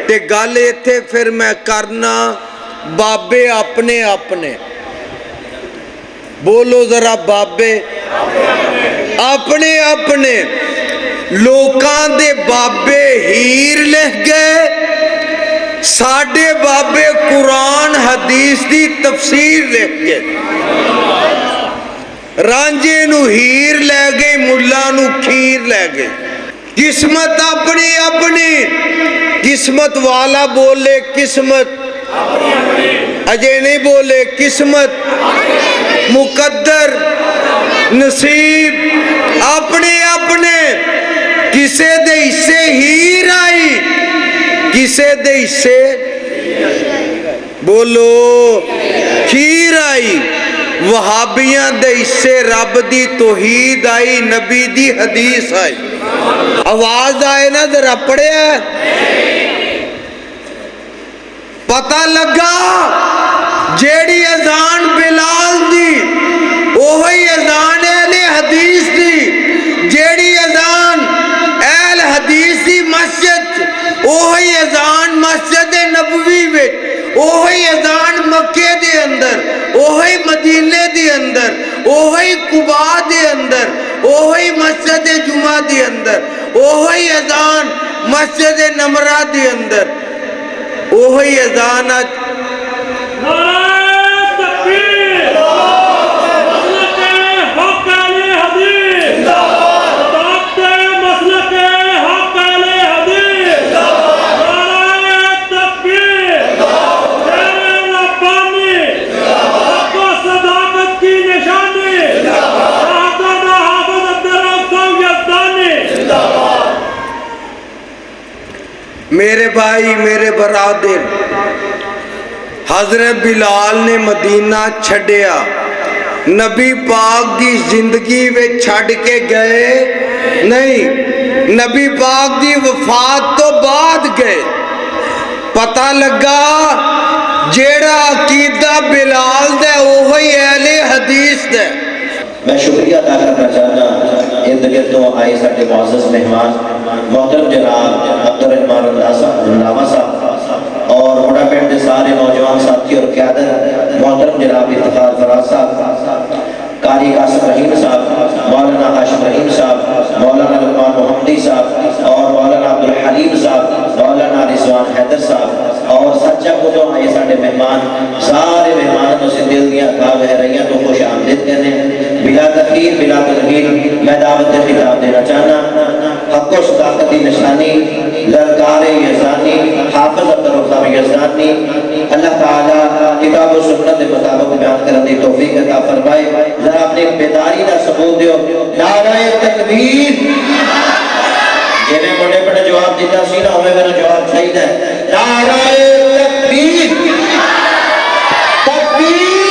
تے گل ایتھے پھر میں کرنا بابے اپنے اپنے، بولو ذرا بابے اپنے اپنے، لوکاں دے بابے ہیر لکھ گئے، ساڈے بابے قرآن حدیث دی تفسیر لکھ گئے، رانجے نو ہیر لے گئے، ملا نو کھیر لے گئے، قسمت اپنی اپنی، قسمت والا بولے قسمت، اجے نہیں بولے قسمت، مقدر نصیب اپنے اپنے، کسے دے حصے ہیر آئی، کسے دے حصے بولو کھیر آئی، وہابیاں دے حصے رب دی توحید آئی، نبی دی حدیث آئی، آواز آئے نا ذرا پڑھیا پتہ لگا جیڑی اذان بلال دی اوہی اذان اہل حدیث دی، جیڑی اذان اہل حدیث دی مسجد اوہی اذان مسجد نبوی وچ، اوہی اذان مکے دے اندر، اوہی مدینے دے اندر، اوہی قباء دے اندر، اوہی مسجد جمعہ دے اندر، اوہی اذان مسجد نمرہ دے اندر، اوہی اذان میرے بھائی میرے برادر، حضرت بلال نے مدینہ چھڑیا، نبی پاک دی زندگی میں چھڑ کے گئے نہیں، نبی پاک دی وفات تو بعد گئے، پتہ لگا جیڑا عقیدہ بلال دے وہی اہل حدیث دے۔ میں شکریہ ادا کرنا چاہنا ارد گردوں آئے ساڈے معزز مہمان محترم جناب عبدالرحمان رنداوا صاحب اور وڈا پنڈ کے سارے نوجوان ساتھی اور قیادت، محترم جناب افتخار فراز صاحب، قاری قاسم رحیم صاحب، مولانا ہاشم رحیم صاحب، مولانا لقمان محمدی صاحب اور مولانا عبدالحلیم صاحب، مولانا رضوان حیدر صاحب اور سچا کدوں آئے ساڈے مہمان، سارے مہمانوں تو سے دل دیا گاہ گہرائیاں تو خوش آمدید کرنے، بلا تخیر بلا تنقید میں دعوت خطاب دینا چاہنا، حق و صداقت کی نشانی للکار یزدانی حافظ عبدالرحمن یزدانی، اللہ تعالیٰ کتاب و سنت کے مطابق بیان کرنے کی توفیق عطا فرمائے، ذرا اپنے بیداری کا ثبوت دیو، نعرہ تکبیر، جنہیں موٹے پڑے جواب دیتا سی نہ ہمیں میرا جواب شہید ہے، نعرہ تکبیر، تکبیر،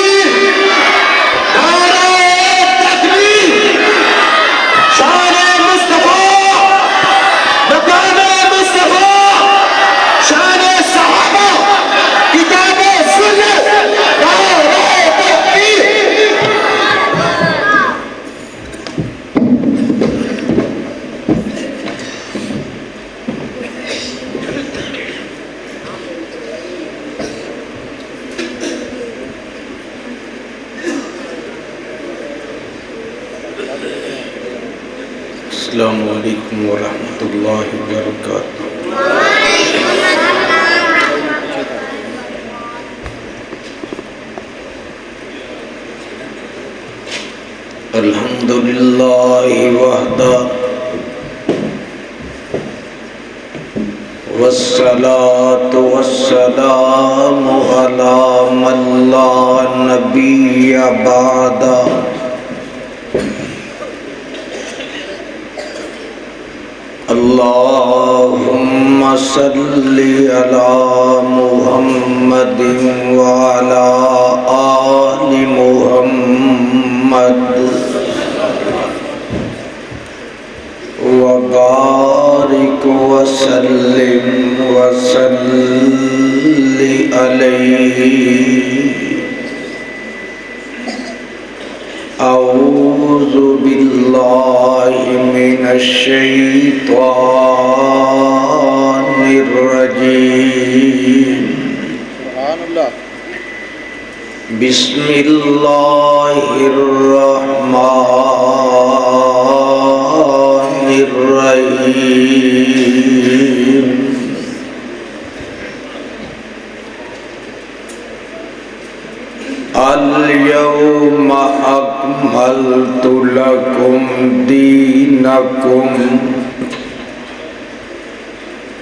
السلام علیکم ورحمۃ اللہ وبرکاتہ۔ الحمدللہ وحدہ والصلاة والسلام علی من لا نبی بعدہ، اللہم صلی علی محمد وعلی آل محمد وبارک وسلم وصلی علیہ۔ اعوذ باللہ من الشیطان الرجیم، الرجيم بسم الله الرحمن الرحيم اليوم أكملت لكم دينكم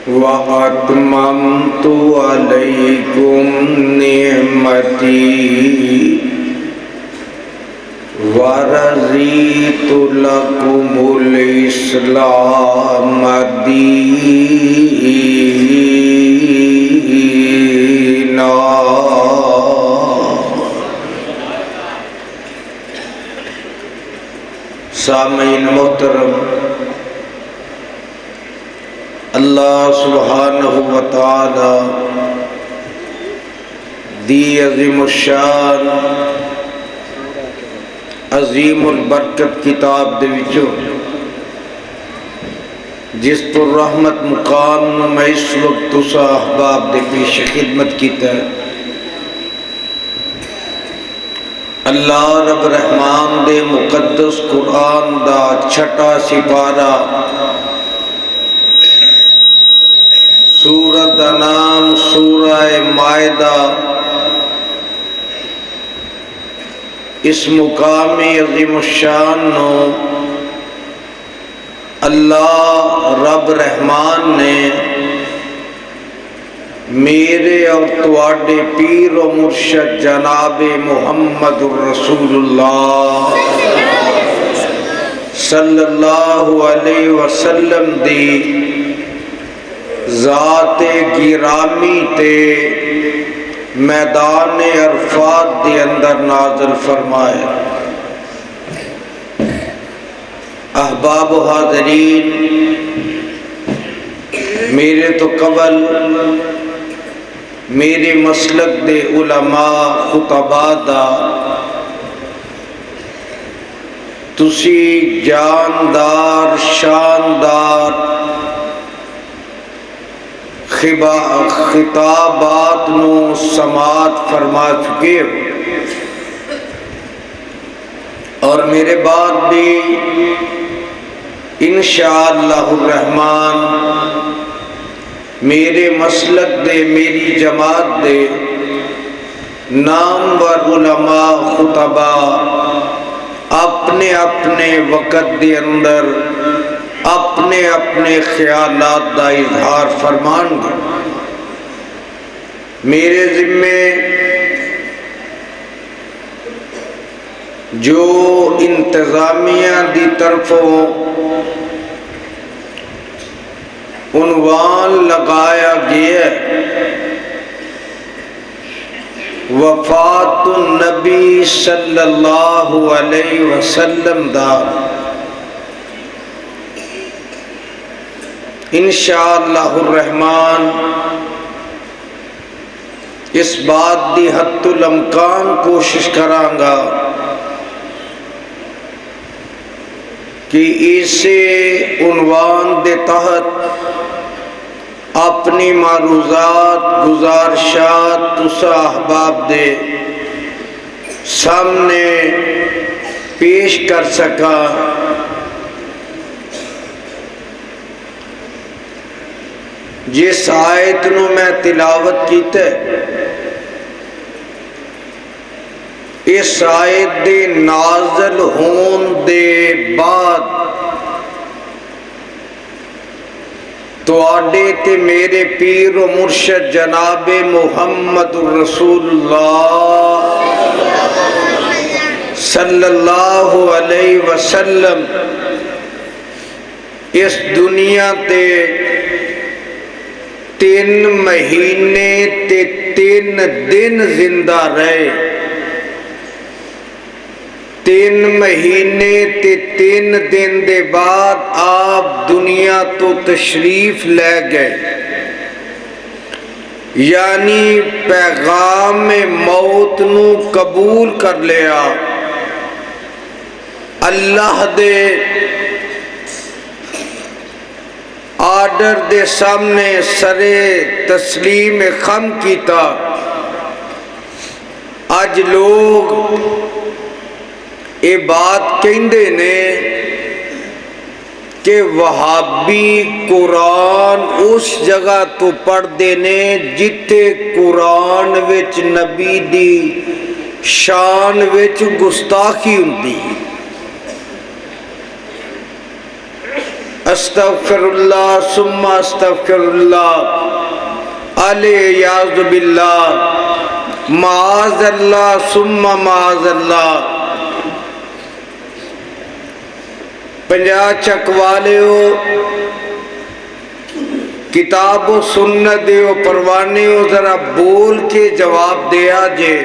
وأتممت عليكم نعمتي ورضيت لكم الإسلام دينا. سامعین محترم، اللہ سبحانہ و تعالی دی عظیم الشان عظیم البرکت کتاب دے وچوں جس پر رحمت مقام نو میں اس وقت تسا احباب دے پیش خدمت کیتا ہے، اللہ رب رحمان دے مقدس قرآن دا چھٹا سپارہ سورہ دا نام سورہ مائدہ، اس مقام عظیم الشان نو اللہ رب رحمان نے میرے اور تواڈے پیر و مرشد جناب محمد الرسول اللہ صلی اللہ علیہ وسلم دی ذات گرامی تے میدان عرفات دے اندر نازل فرمائے. احباب و حاضرین، میرے تو قبل میرے مسلک دے علماء خطباء دا تسی جاندار شاندار خطابات نو سماعت فرما چکے ہو، اور میرے بعد بھی انشاءاللہ الرحمن میرے مسلک دے میری جماعت دے نامور علماء خطباء اپنے اپنے وقت دے اندر اپنے اپنے خیالات دا اظہار فرمان گے. میرے ذمے جو انتظامیہ دی طرفوں عنوان لگایا گیا ہے وفات النبی صلی اللہ علیہ وسلم دا، انشاءاللہ الرحمن اس بات دی حد الامکان کوشش کروں گا کہ اسے عنوان دے تحت اپنی معروضات گزارشات تسا احباب دے سامنے پیش کر سکا. جس آیت نو میں تلاوت کیتے اس آیت دے نازل ہون دے بعد تواڈے تے میرے پیر و مرشد جناب محمد الرسول اللہ صلی اللہ علیہ وسلم اس دنیا تے 3 مہینے تے 3 دن زندہ رہے. 3 مہینے تے 3 دن دے بعد آپ دنیا تو تشریف لے گئے، یعنی پیغام موت نو قبول کر لیا. اللہ دے آرڈر دے سامنے سرے تسلیم خم کیتا. اج لوگ یہ بات کہندے نے کہ وہابی قرآن اس جگہ تو پڑھ دینے جتے قرآن وچ نبی دی شان وچ گستاخی ہوندی. استغفر اللہ ثم استغفر اللہ الیاذ باللہ معاذ اللہ ثم معاذ اللہ. پنجا چک والیو کتاب و سنت دیو پروانے ہو ذرا بول کے جواب دیا جے.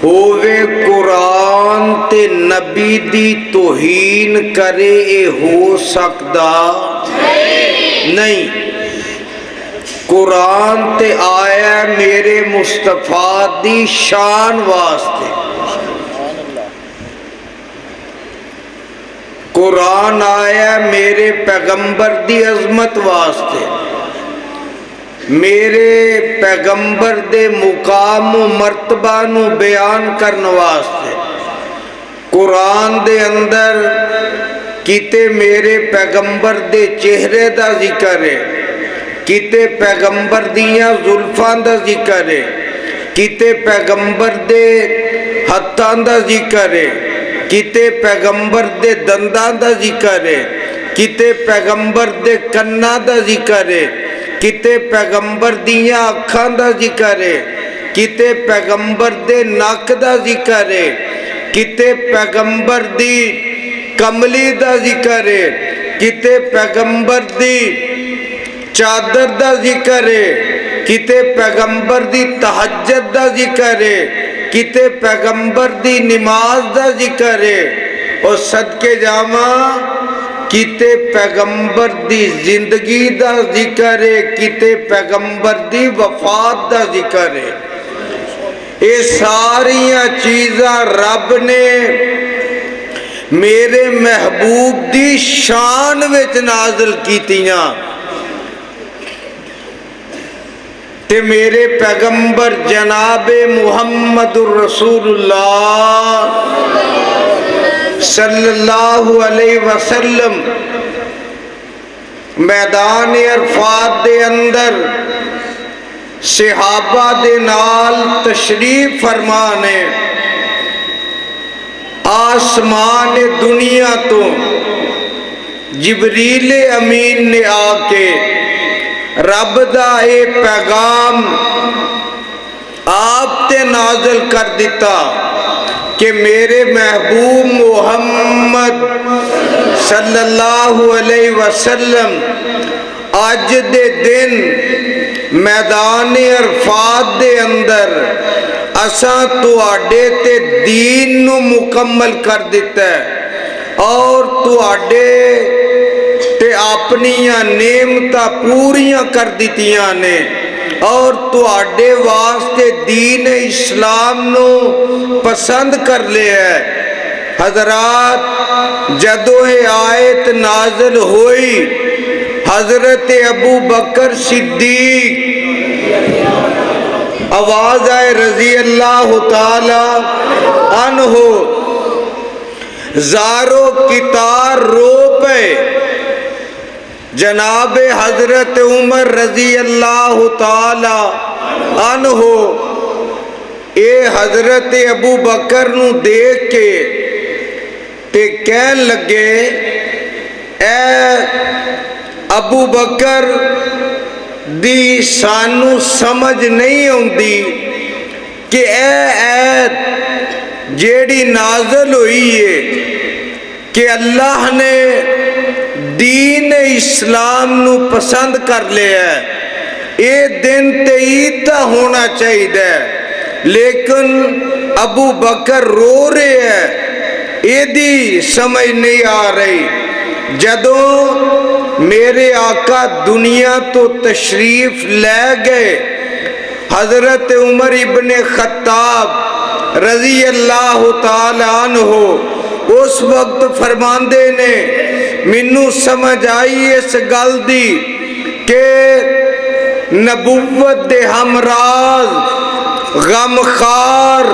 ہووے قرآن تے نبی دی توہین کرے اے ہو سکدا نہیں. قرآن تے آیا میرے مصطفیٰ دی شان واسطے. قرآن آیا میرے پیغمبر دی عظمت واسطے، میرے پیغمبر دے مقام و مرتبہ نو بیان کرنے واسطے. قرآن دے اندر کیتے میرے پیغمبر دے چہرے دا ذکر ہے، کیتے پیغمبر دیاں زلفاں دا ذکر ہے، کیتے پیغمبر دے ہتھاں دا ذکر ہے، کیتے پیغمبر دے دنداں دا ذکر ہے، کیتے پیغمبر دے کناں دا ذکر ہے، کیتے پیغمبر دیاں اکھاں دا ذکر ہے، کیتے پیغمبر دے ناک دا ذکر ہے، کیتے پیغمبر دی کملی دا ذکر ہے، کیتے پیغمبر دی چادر دا ذکر ہے، کیتے پیغمبر دی تہجد دا ذکر ہے، کیتے پیغمبر دی نماز دا ذکر ہے. اور صدقے جاواں کیتے پیغمبر دی زندگی دا ذکر ہے، کیتے پیغمبر دی وفات دا ذکر ہے. یہ ساریاں چیزاں رب نے میرے محبوب دی شان وچ نازل کیتیاں تے میرے پیغمبر جناب محمد الرسول اللہ صلی اللہ علیہ وسلم میدان عرفات دے اندر صحابہ دے نال تشریف فرمانے. آسمان دنیا تو جبریل امین نے آ کے رب دا اے پیغام آپ تے نازل کر دیتا کہ میرے محبوب محمد صلی اللہ علیہ وسلم آج دے دن میدان عرفات دے اندر اساں تواڈے تے دین نو مکمل کر دیتا ہے اور تواڈے تے اپنیاں نعمتاں پوریاں کر دیتیاں نے اور تواڈے واسطے دین اسلام نو پسند کر لے ہے. حضرات جدو یہ آیت نازل ہوئی حضرت ابو بکر صدیق آواز آئے رضی اللہ تعالی عنہ زارو کتار رو پے. جناب حضرت عمر رضی اللہ تعالی عنہ اے حضرت ابو بکر نو دیکھ کے تے کہن لگے اے ابو بکر دی سانو سمجھ نہیں ہوندی کہ ایت جیڑی نازل ہوئی ہے کہ اللہ نے دین اسلام نو پسند کر لیا ہے، یہ دن تے عید دا ہونا چاہیے، لیکن ابو بکر رو رہے ہیں، یہ دی سمجھ نہیں آ رہی. جدوں میرے آقا دنیا تو تشریف لے گئے حضرت عمر ابن خطاب رضی اللہ تعالی عنہ اس وقت فرماندے نے مینوں سمجھ آئی اس گل دی کہ نبوت دے ہمراز غمخار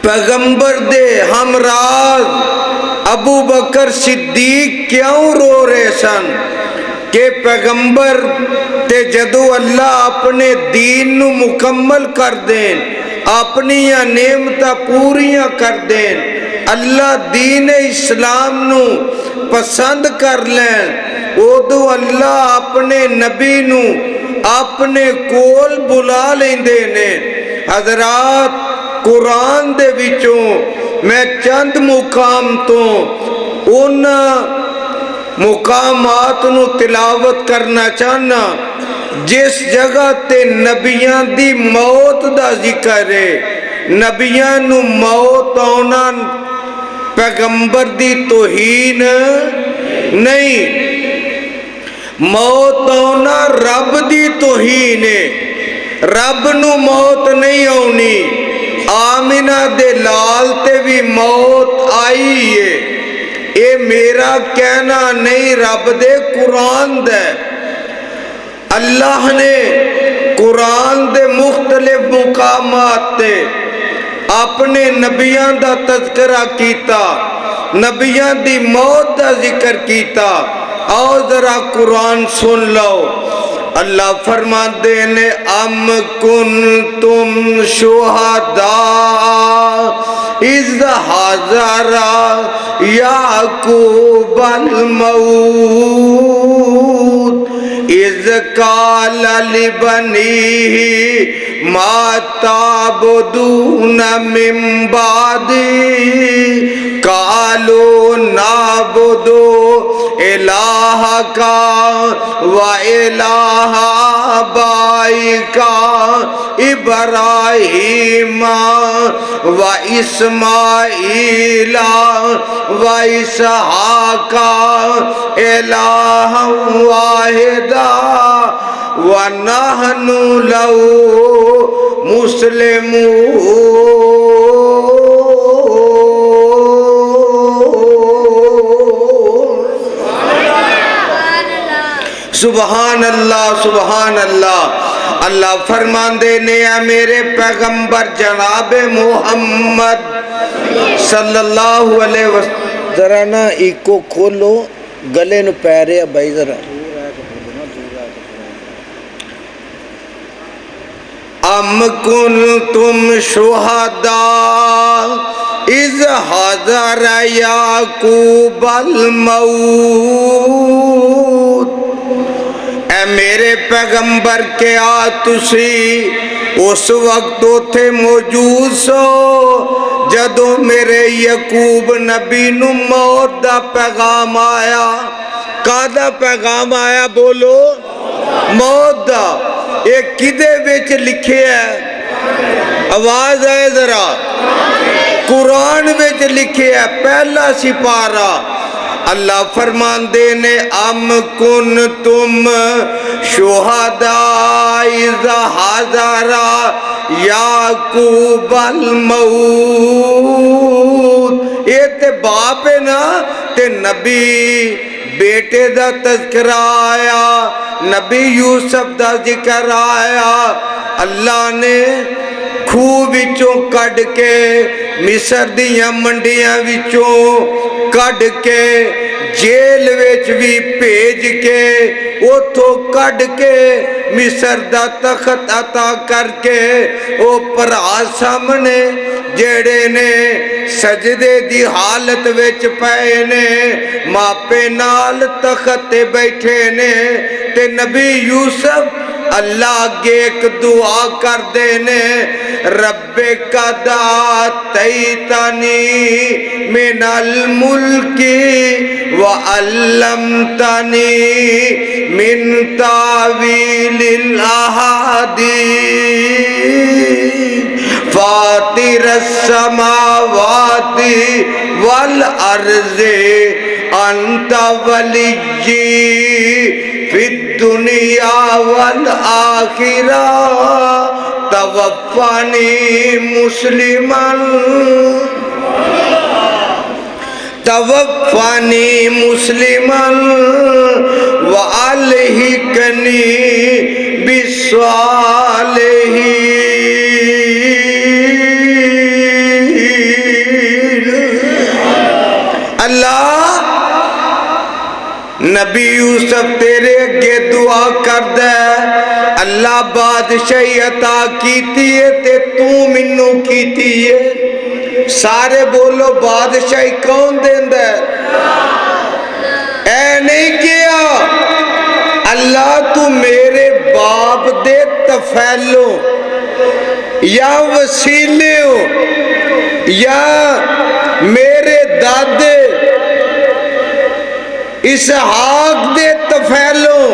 پیغمبر دے ہمراز ابو بکر صدیق کیوں رو رہے سن کہ پیغمبر تے جدو اللہ اپنے دین نو مکمل کر دین اپنی نعمتاں پوریاں کر دین اللہ دین اسلام نو پسند کر لین ادو اللہ اپنے نبی نو اپنے کول بلا لیندے نے حضرات قرآن دے وچوں میں چند مقام تو ان مقامات نو تلاوت کرنا چاہنا جس جگہ تے نبیاں دی موت دا ذکر ہے نبیاں نو موت آنا پیغمبر دی توہین نہیں موت آنا رب دی توہین ہے رب نو موت نہیں آنی آمینہ دے لال تے بھی موت آئی ہے اے میرا کہنا نہیں رب دے قرآن دے اللہ نے قرآن دے مختلف مقامات تے اپنے نبیان دا تذکرہ کیتا نبیان دی موت دا ذکر کیتا آؤ ذرا قرآن سن لو اللہ فرماتے نے ام کنتم شہداء اذ حضر یعقوب الموت اذ قال لبنیہ ما تعبدون من بعدی قالوا نعبد الہک و الہ آبائک ابراہیم و اسماعیل و اسحاق الہ واحدا وَنَحْنُ لَهُ مُسْلِمُونَ سبحان اللہ سبحان اللہ اللہ فرماندے نے میرے پیغمبر جناب محمد صلی اللہ علیہ وسلم ذرا نا ایکو کھولو گلے نو پیرے بھائی ذرا ام کنتم شہداء اذ حضر یعقوب الموت اے میرے پیغمبر کیا تسی اس وقت تھے موجود سو جدو میرے یعقوب نبی نو موت دا پیغام آیا کادا پیغام آیا بولو موت دا ایک کدے بیچ لکھے ہے آواز ہے ذرا قرآن بیچ لکھے ہے پہلا سپارہ اللہ فرمان دینے ام کنتم شہداء اذ حضر یعقوب الموت یہ تے باپ ہے نا تے نبی بیٹے دا تذکرہ آیا نبی یوسف دا ذکر آیا اللہ نے خوہ وچوں کڈ کے مصر دیاں منڈیاں وچوں کڈ کے جیل وچ بھی بھیج کے اتھو کڈ کے مصر دا تخت عطا کر کے او پرا سامنے جڑے نے سجدے دی حالت وچ پئے نے ماپے نال تخت بیٹھے نے تے نبی یوسف اللہ کے ایک دعا کر دینے رب قد آتیتنی من الملک وعلمتنی من تعویل الاحادیث فاطر السماوات والارض انت ولی فی الدنیا والآخرہ توفانی مسلمن توفانی مسلمن والحقنی بالصالحین۔ اللہ نبی یوسف تیرے اگے دعا کر دے، اللہ بادشاہی عطا کیتی ہے تے تو منو کیتی ہے۔ سارے بولو بادشاہی کون دیندہ ہے؟ اے نہیں کیا اللہ تو میرے باپ دے تفیلو یا وسیلے ہو یا میرے دادے اسحاق دے تفیلو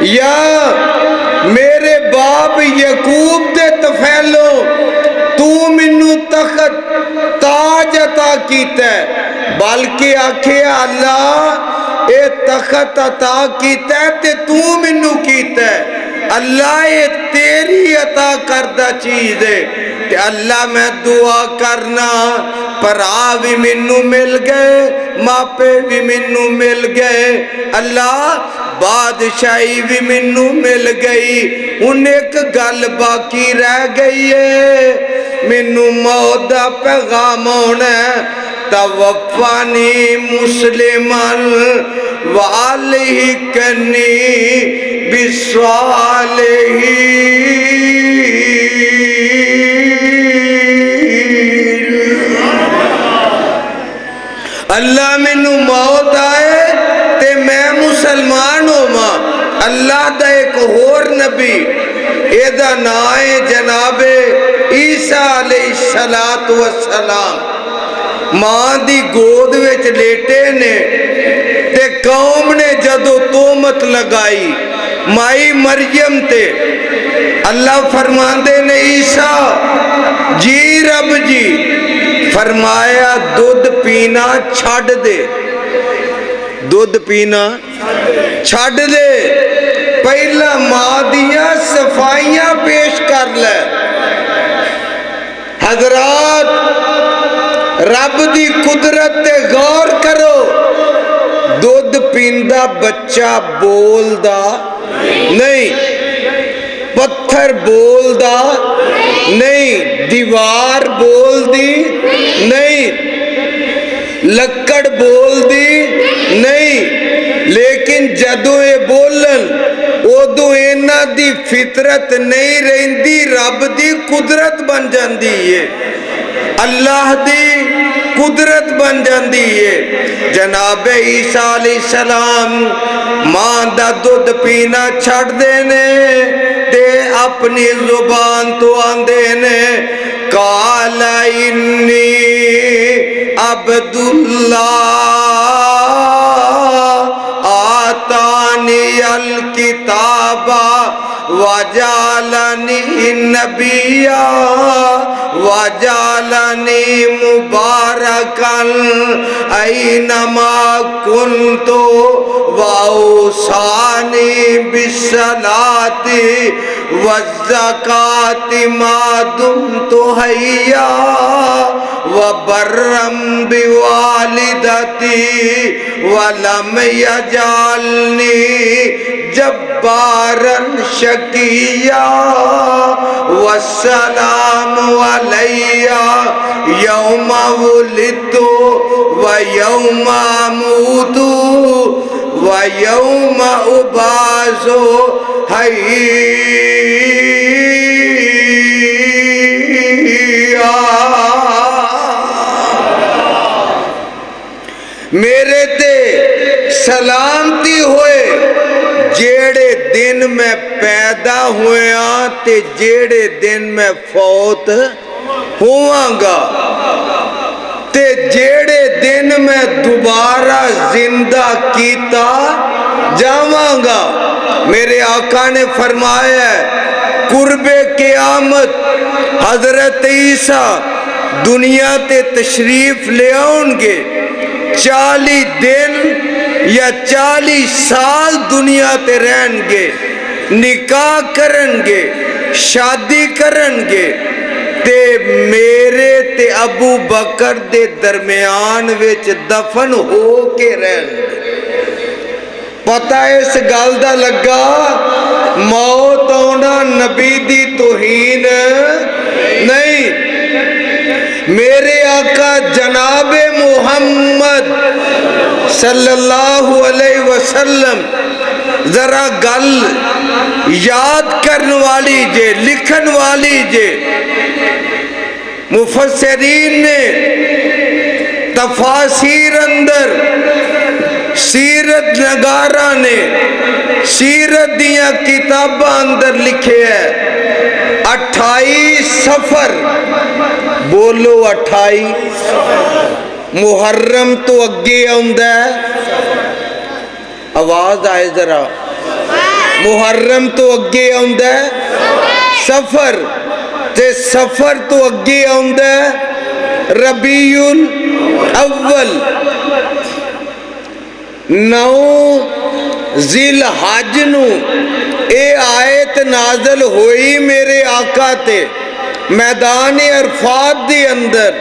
یا میرے باپ یعقوب دے تفیلو تو منو تخت تاج عطا کیتا ہے، بلکہ آکھے اللہ اے تخت عطا کیتا ہے تے تو منو کیتا ہے، اللہ یہ تیری عطا کردہ چیز ہے۔ تے اللہ میں دعا کرنا پرا بھی منو مل گئے، ماپے بھی منو مل گئے، اللہ بادشاہی بھی منو مل گئی، ان ایک گل باقی رہ گئی ہے، منو موت دا پیغام ہونا ہے، توفانی مسلمن والحقنی بالصالحین۔ اللہ منو موت آئے تے میں مسلمان ہوا۔ اللہ دا ایک اور نبی ایدہ نائے جناب عیسیٰ علیہ السلام ماں دی گود وچ لیٹے نے تے قوم نے جدو تومت لگائی مائی مریم تے، اللہ فرماندے نے عیسیٰ جی رب جی، فرمایا دودھ پینا چھاڑ دے، دودھ پینا چھاڑ دے، پہلا ماں دیاں صفائیاں پیش کر لے۔ حضرات رب دی قدرت تے غور کرو، دودھ پیندہ بچہ بولدا نہیں، پتھر بولدا نہیں، دیوار بول دی نہیں، لکڑ بول دی نہیں، لیکن جدو اے بولن ادو اینا دی فطرت نہیں رہندی، رب دی قدرت بن جاندی ہے، اللہ دی قدرت بن جاندی ہے۔ جناب عیسیٰ علیہ السلام ماں دا دودھ پینا چھڑ دینے تے اپنی زبان تو آندے نے قال انی عبداللہ آتانی الکتاب وجعلنی نبیا وجعلنی مبارکا اینما کنت واوصانی بالصلاۃ والزکاۃ ما دمت حیا وبرا بوالدتی ولم یجعلنی جبارا شقیا والسلام علی یوم ولدت ویوم اموت ویوم ابعث حیا۔ میرے تے سلامتی ہوئے جیڑے دن میں پیدا ہویاں تے جیڑے دن میں فوت ہواں گا تے جیڑے دن میں دوبارہ زندہ کیتا جاواں گا۔ میرے آقا نے فرمایا ہے قرب قیامت حضرت عیسیٰ دنیا تے تشریف لے آؤں گے، 40 دن یا 40 سال دنیا تے رہن گے، نکاح کرن گے، شادی کرن گے، تے میرے تے ابو بکر دے درمیان وچ دفن ہو کے رہن پتہ اس گل دا لگا موت آنا نبی دی توہین نہیں میرے آقا جناب محمد صلی اللہ علیہ وسلم ذرا گل یاد کرنے والی جے لکھن والی جے مفسرین نے تفاسیر اندر سیرت نگارہ نے سیرت دیاں کتاباں اندر لکھے ہے 28 سفر بولو 28 محرم تو اگے آندا ہے آواز آئے ذرا محرم تو اگے آندا ہے سفر تے سفر تو اگے آندا ہے ربیع الاول 9 ذی الحج نو اے آیت نازل ہوئی میرے آقا تے میدان عرفات دی اندر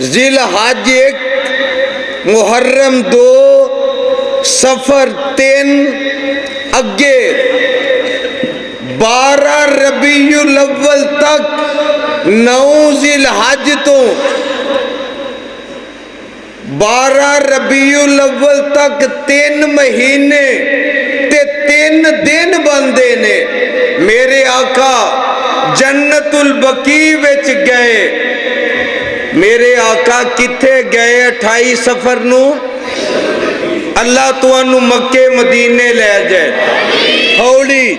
ذی الحج 1 محرم 2 سفر 3 اگے 12 ربیع الاول تک 9 ذی الحج تو 12 ربیع الاول تک 3 مہینے تے 3 دن بندے نے میرے آقا جنت البقیع وچ گئے میرے آقا کتھے گئے 28 سفر نو اللہ تانوں مکے مدینے لے جائے ہولی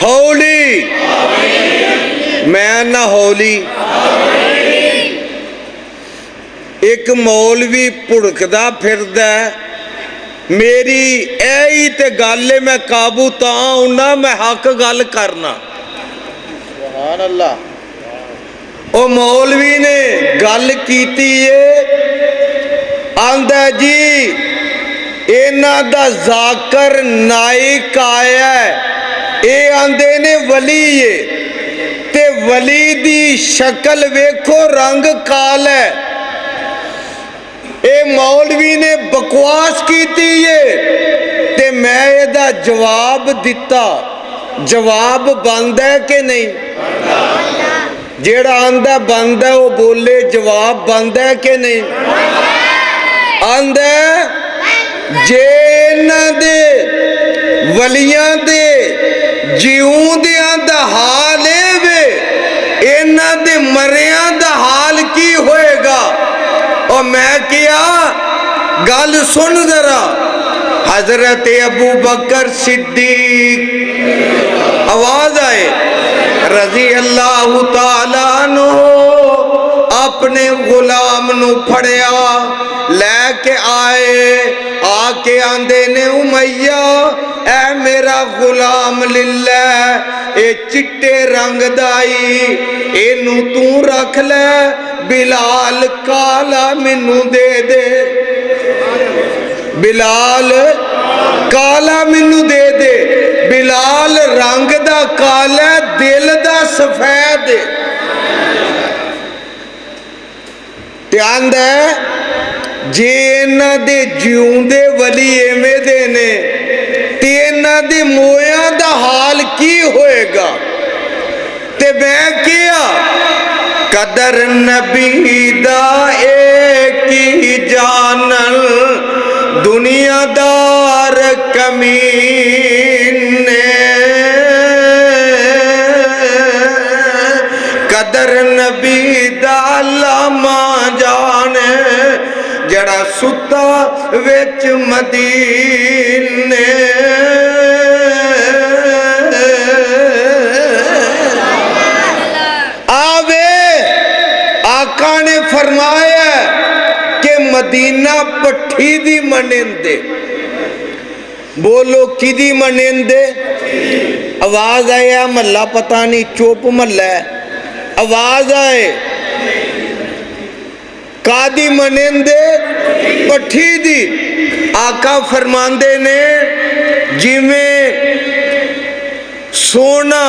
ہولی میں نہ ہولی ایک مولوی پڑکدا پھردا ہے میری ایہی تے گالے میں قابو تاں ہونا میں حق گل کرنا سبحان اللہ او مولوی نے گل کیتی ہے آندا جی اینا دا ذاکر نائک آیا ہے اے آندے نے ولی ہے تے ولی دی شکل ویکھو رنگ کال ہے اے مولوی نے بکواس کیتی ہے تے میں اے دا جواب دیتا جواب بند ہے کہ نہیں جیڑا آندہ بند ہے وہ بولے جواب بند ہے کہ نہیں آندہ جے نہ دے ولیاں دے جیوں دیاں دا حال اے وے اینا دے مریاں دا حال کی ہوئے گا اور میں کیا گل سن ذرا حضرت ابو بکر صدیق آواز آئے رضی اللہ تعالیٰ عنہ اپنے غلام نو پھڑیا لے کے آئے آ کے آندے نے امیہ اے میرا غلام للہ اے چٹے رنگ دائی اے نو تو رکھ لے بلال کالا منو دے دے بلال کالا منو دے دے بلال رنگ دا کالا دل دا سفید دھیان دے جے اینا دے جیون دے ولی ایمے دے نے تے اینا دے مویاں دا حال کی ہوئے گا تے میں کیا قدر نبی دا ایک ہی جانل دنیا دار کمینے قدر نبی دا لاما جانے جڑا ستا وچ مدینے آقا نے فرمایا کہ مدینہ پٹھی دی منندے بولو کی دی منندے آواز آیا ملہ پتہ نہیں چوپ ملہ ہے آواز آئے کا دی منندے پٹھی دی آقا فرماندے نے جی میں سونا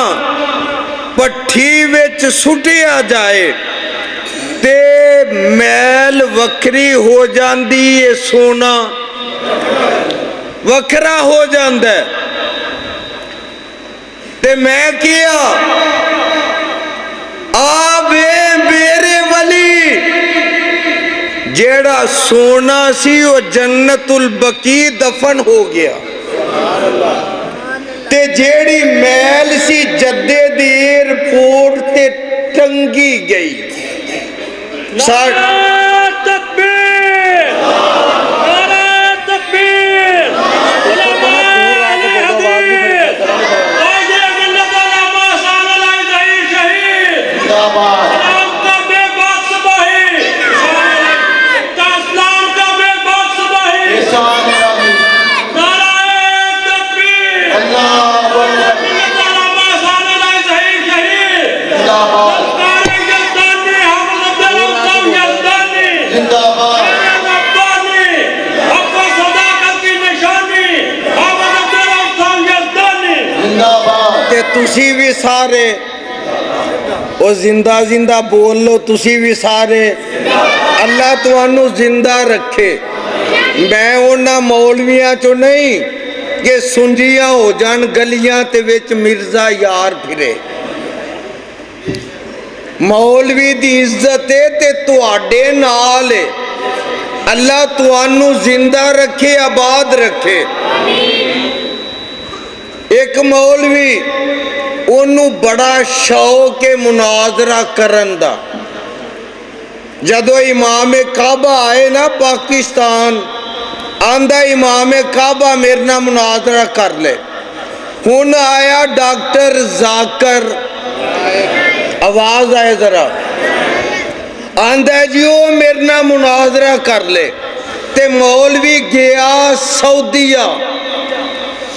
ਭੱਠੀ ਵਿੱਚ ਸੁੱਟਿਆ ਜਾਏ ਤੇ ਮੈਲ ਵੱਖਰੀ ਹੋ ਜਾਂਦੀ ਏ, ਸੋਨਾ ਵੱਖਰਾ ਹੋ ਜਾਂਦਾ ਹੈ। ਤੇ ਮੈਂ ਕਿਹਾ ਆ ਵੇ ਮੇਰੇ ਵਲੀ, ਜਿਹੜਾ ਸੋਨਾ ਸੀ ਉਹ ਜੰਨਤੁਲ ਬਕੀ ਦਫਨ ਹੋ ਗਿਆ, ਤੇ ਜਿਹੜੀ ਮੈਲ ਸੀ ਜੱਦੇ ਦੀ ਏਅਰਪੋਰਟ ਤੇ ਟੰਗੀ ਗਈ। ਤੇ ਤੁਸੀਂ ਵੀ ਸਾਰੇ ਉਹ ਜ਼ਿੰਦਾ ਜ਼ਿੰਦਾ ਬੋਲ ਲੋ, ਤੁਸੀਂ ਵੀ ਸਾਰੇ। ਅੱਲਾ ਤੁਹਾਨੂੰ ਜ਼ਿੰਦਾ ਰੱਖੇ। ਮੈਂ ਉਹਨਾਂ ਮੌਲਵੀਆਂ ਚੋਂ ਨਹੀਂ ਕਿ ਸੁੰਜੀਆਂ ਹੋ ਜਾਣ ਗਲੀਆਂ ਤੇ ਵਿੱਚ ਮਿਰਜ਼ਾ ਯਾਰ ਫਿਰੇ। ਮੌਲਵੀ ਦੀ ਇੱਜ਼ਤ ਹੈ ਤੇ ਤੁਹਾਡੇ ਨਾਲ ਹੈ। ਅੱਲਾ ਤੁਹਾਨੂੰ ਜ਼ਿੰਦਾ ਰੱਖੇ, ਆਬਾਦ ਰੱਖੇ। ਇੱਕ ਮੌਲਵੀ, ਉਹਨੂੰ ਬੜਾ ਸ਼ੌਕ ਹੈ ਮੁਨਾਜ਼ਰਾ ਕਰਨ ਦਾ। ਜਦੋਂ ਇਮਾਮ ਕਾਬਾ ਆਏ ਨਾ ਪਾਕਿਸਤਾਨ, ਆਂਦਾ ਇਮਾਮ ਕਾਬਾ ਮੇਰੇ ਨਾਲ ਮੁਨਾਜ਼ਰਾ ਕਰ ਲੈ। ਹੁਣ ਆਇਆ ਡਾਕਟਰ ਜ਼ਾਕਰ, ਆਵਾਜ਼ ਆਏ ਜ਼ਰਾ, ਆਂਦਾ ਜੀ ਉਹ ਮੇਰੇ ਨਾਲ ਮੁਨਾਜ਼ਰਾ ਕਰ ਲੈ। ਤੇ ਮੌਲਵੀ ਗਿਆ ਸਊਦੀਆ।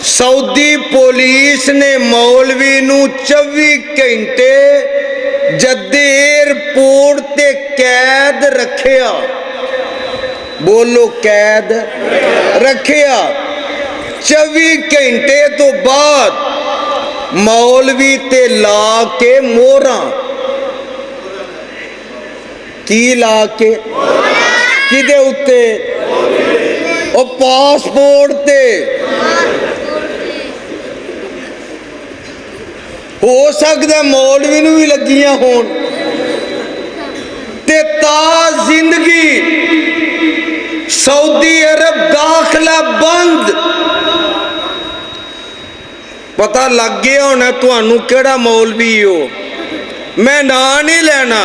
سعودی پولیس نے مولوی نو 24 گھنٹے جدے ایئرپورٹ تے قید رکھیا. بولو قید رکھیا. 24 گھنٹے تو بعد مولوی تے لا کے موراں کی لا کے کدے اتے او پاسپورٹ تے ہو سکتا مولوی نو بھی لگیاں ہون تے تا زندگی سعودی عرب داخلہ بند. پتہ لگ گیا ہونا تانوں کیڑا مولوی ہو. میں نام نہیں لینا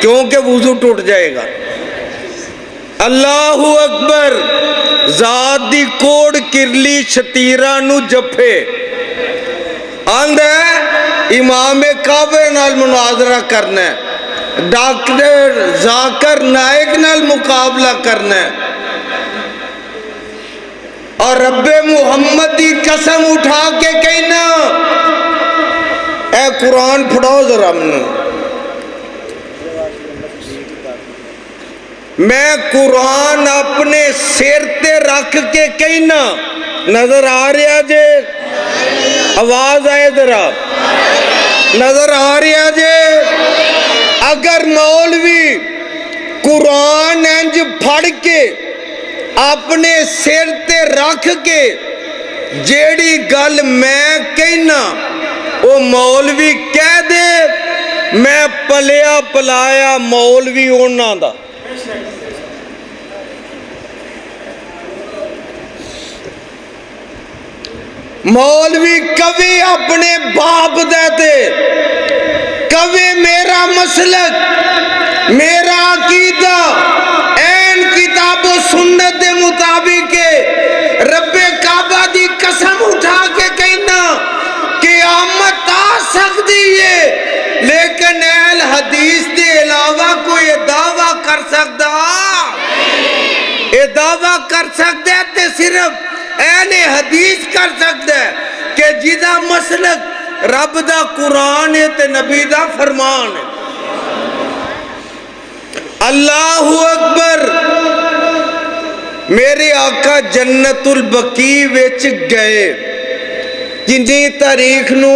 کیونکہ وضو ٹوٹ جائے گا. اللہ اکبر. ذات دی کوڑ کرلی شتیرہ نو جپے آندھا امام کعبے نال مناظرہ کرنا ہے, ڈاکٹر ذاکر نائک نال مقابلہ کرنا ہے, اور رب محمد دی قسم اٹھا کے کہنا اے قرآن پڑھو ذرا منو. میں قرآن اپنے سر تے رکھ کے کہنا, نظر آ رہا جے, آواز آئے ذرا, نظر آ رہا جے. اگر مولوی قرآن انج پھڑ کے اپنے سر تے رکھ کے جیڑی گل میں کہنا وہ مولوی کہہ دے, میں پلیا پلایا مولوی ہونا دا. مولوی کبھی اپنے باپ دیتے, کبھی میرا مسلک میرا عقیدہ این کتاب و سنت دے مطابق رب کعبہ دی قسم اٹھا کے کہنا قیامت آ سکتی ہے, لیکن اہل حدیث دے علاوہ کوئی دعویٰ کر سکتا, یہ دعویٰ کر سکتا ہے تے صرف اہل حدیث کر سکتا ہے کہ جدا مسلک رب دا قرآن ہے تے نبی دا فرمان ہے. اللہ اکبر. میرے آقا جنت البقیع وچ گئے, جنجی تاریخ نو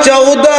14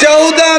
14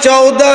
14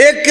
1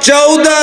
14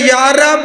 11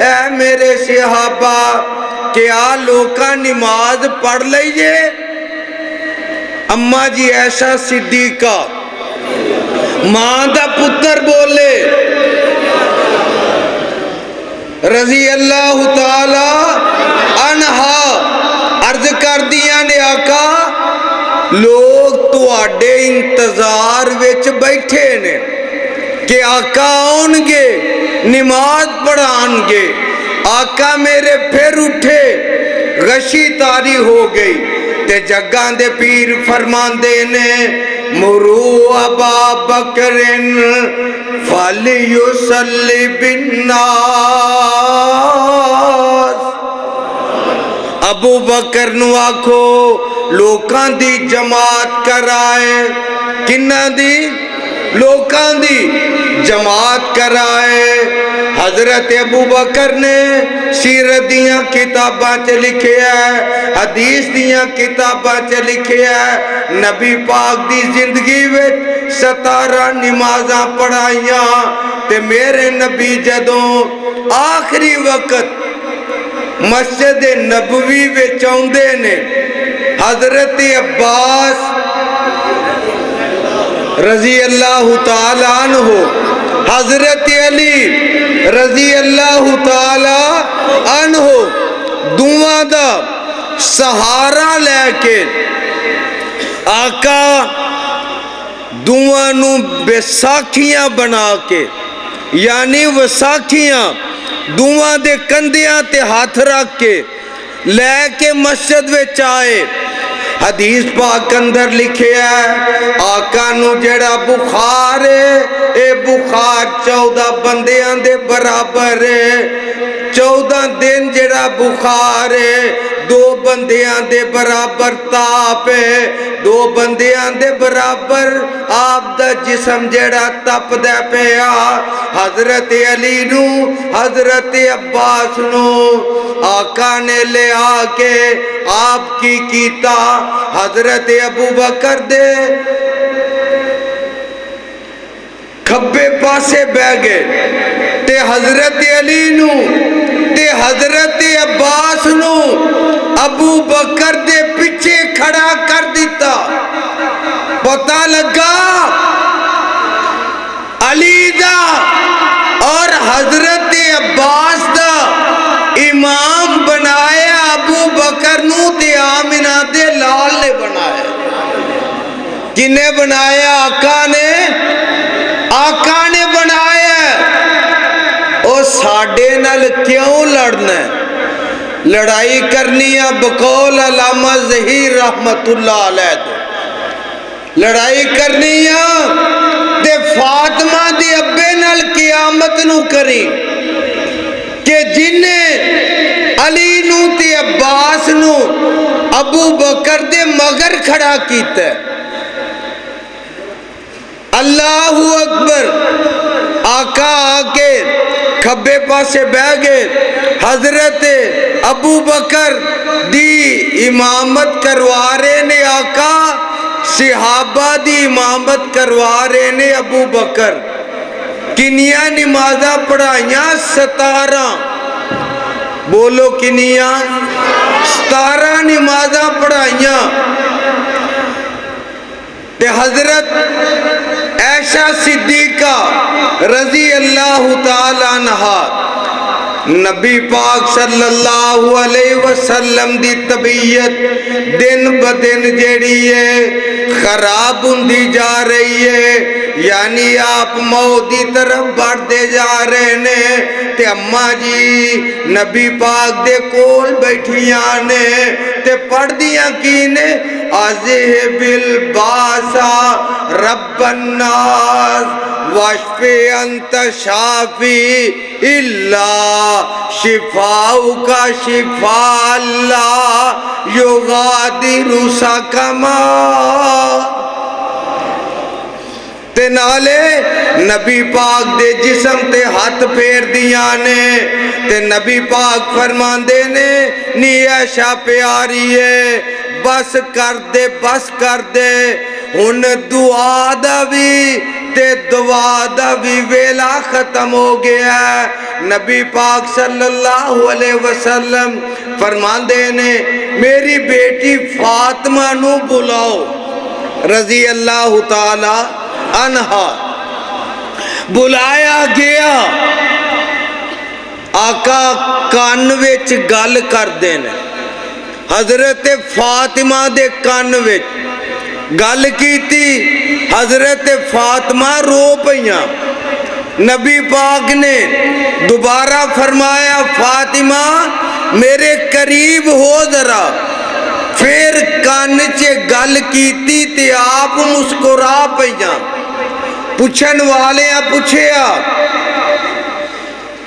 اے میرے صحابہ کیا لوکاں نماز پڑھ لئیے؟ اماں جی عائشہ صدیقہ ماں دا پتر بولے رضی اللہ تعالی عنہا عرض کر دیا نے آقا لوگ تو آڈے انتظار وچ بیٹھے نے کہ آقا آن گے نماز پڑھان گے آقا میرے پھر اٹھے غشی تاری ہو گئی تے جگاں دے پیر فرمان دے نے مرو ابا بکرن فلیسلی بالناس ابو بکر نو آکھو لوکاں دی جماعت کرائے کنہ دی لوکاں دی جماعت کرائے حضرت ابو بکر نے سیرت دیاں کتاباں چ لکھیا ہے حدیث دیاں کتاباں چ لکھیا ہے نبی پاک دی زندگی وچ 17 نمازاں پڑھائیاں تے میرے نبی جدوں آخری وقت مسجد نبوی وچ آوندے نے حضرت عباس رضی اللہ تعالیٰ عنہ حضرت علی رضی اللہ تعالیٰ عنہ دعا دا سہارا لے کے آقا دعا نو بیساکھیاں بنا کے یعنی وساکھیاں دعا دے کندیاں تے ہاتھ رکھ کے لے کے مسجد وچ آئے حدیث پاک اندر لکھے ہے آقا نو جڑا بخار ہے اے بخار 14 بندیاں دے برابر ہے 14 دن جڑا بخار ہے 2 بندیاں دے برابر تاپ ہے 2 بندیاں دے برابر آپ دا جسم جڑا تپ دے پیا حضرت علی نو حضرت عباس نو آقا نے لے آکے آپ کی کیتا حضرت ابو بکر دے کھبے پاسے بہ گئے تے حضرت علی نو تے حضرت عباس نو ابو بکر دے پیچھے کھڑا کر دیتا پتہ لگا علی دا اور حضرت عباس دا امام بنایا ابو بکر نو تے آمنہ دے لال نے بنایا کنے بنایا آقا نے بنایا او ساڑھے نل کیوں لڑنا ہے لڑائی کرنی ہے بقول علامہ ظہیر رحمت اللہ علیہ دے لڑائی کرنی ہے تے فاطمہ دی ابے نل قیامت نو کری کہ جنہیں علی نو تے عباس نو ابو بکر دے مگر کھڑا کیتا ہے اللہ اکبر آقا آکے کھبے پاسے بہ گئے حضرت ابو بکر دی امامت کروا رہے نے آقا صحابہ دی امامت کروا رہے نے ابو بکر کنیاں نمازاں پڑھائیاں 17 بولو کنیاں 17 نمازاں پڑھائیاں تے حضرت عائشہ صدیقہ رضی اللہ تعالیٰ عنہا نبی پاک صلی اللہ علیہ وسلم دی طبیعت دن بدن جیڑی ہے خراب ہوندی جا رہی ہے یعنی آپ موت دی طرف بڑھتے جا رہے نے تے اماں جی نبی پاک دے کول بیٹھیاں نے تے پڑھ دیاں کی نے عذہب الباسا رب الناس واشفی انت شافی اللہ شفاؤک شفاء اللہ یغادر سقما تے نالے نبی پاک دے جسم تے ہاتھ پھیر دیاں نے تے نبی پاک فرمان دے نے نی عائشہ پیاری ہے بس کر دے ہن دعا دا بھی تے دعا دا بھی ویلا ختم ہو گیا ہے۔ نبی پاک صلی اللہ علیہ وسلم فرماندے نے میری بیٹی فاطمہ نو بلاؤ رضی اللہ تعالی عنہا۔ بلایا گیا، آقا کان وچ گل کر دینے، حضرت فاطمہ دے کان وچ گل کیتی، حضرت فاطمہ رو پئیاں۔ نبی پاک نے دوبارہ فرمایا فاطمہ میرے قریب ہو ذرا، پھر کان چے گل کیتی تے آپ مسکرا پئیاں۔ پوچھن والے پوچھیا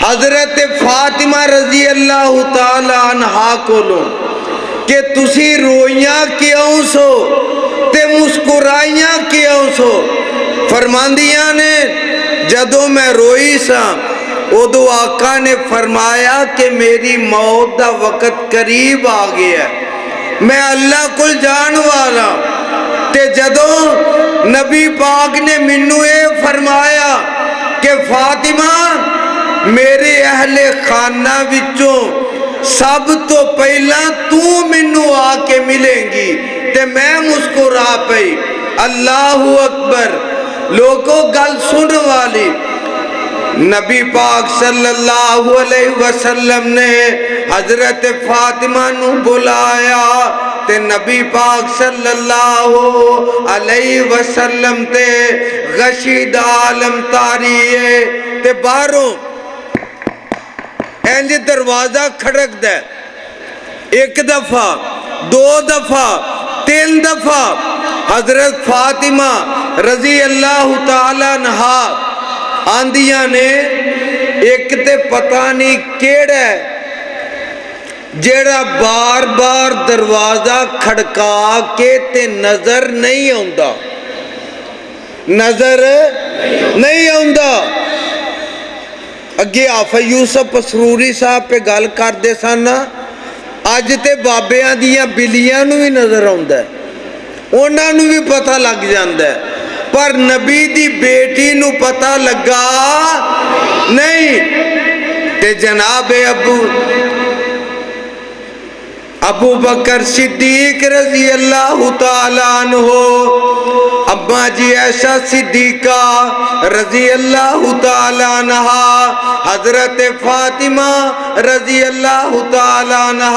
حضرت فاطمہ رضی اللہ تعالی عنہا کولوں کہ تسی روئیاں کیوں سو تے مسکرائیاں کیوں سو؟ فرماندیاں نے جدوں میں روئی سا ادو آقا نے فرمایا کہ میری موت دا وقت قریب آ گیا، میں اللہ کو جان والا۔ تے جدوں نبی پاک نے منو اے فرمایا کہ فاطمہ میرے اہل خانہ وچوں سب تو پہلا تو منو آ کے ملیں گی، تے میں مسکرا پئی۔ اللہ اکبر۔ لوگوں گل سن والی، نبی پاک صلی اللہ علیہ وسلم نے حضرت فاطمہ نو بلایا تے نبی پاک صلی اللہ علیہ وسلم تے غشید عالم تاریے تے باہروں اینج دروازہ کھڑک دے، ایک دفعہ، دو دفعہ، تین دفعہ حضرت فاطمہ رضی اللہ تعالی عنہا آندیاں نے ایک تے پتہ نہیں کیڑا ہے جیڑا بار بار دروازہ کھڑکا کے تے نظر نہیں آندا، نظر نہیں آندا۔ اگے آفا یوسف پسروری صاحب پہ گل کر دے سن، اج تے بابیاں دیاں بلیاں نو بھی نظر آندا ہے، انہاں نو بھی پتہ لگ جاندا ہے، پر نبی دی بیٹی نو پتہ لگا نہیں۔ تے جناب ابو بکر صدیق رضی اللہ تعالیٰ عنہ، ابا جی عائشہ صدیقہ رضی اللہ تعالیٰ عنہ، حضرت فاطمہ رضی اللہ تعالیٰ عنہ،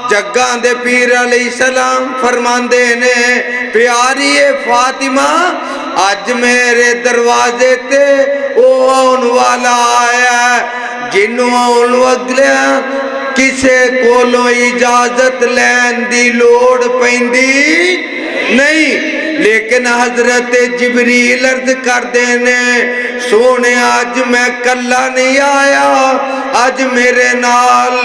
جگاں دے پیر علیہ السلام فرماندے نے پیاری فاطمہ آج میرے دروازے تے او آن والا آیا جنوں آن وگلیا کسے کولو اجازت لین دی لوڑ پیندی نہیں، لیکن حضرت جبریل عرض کر دینے سونے آج میں کلا نہیں آیا، آج میرے نال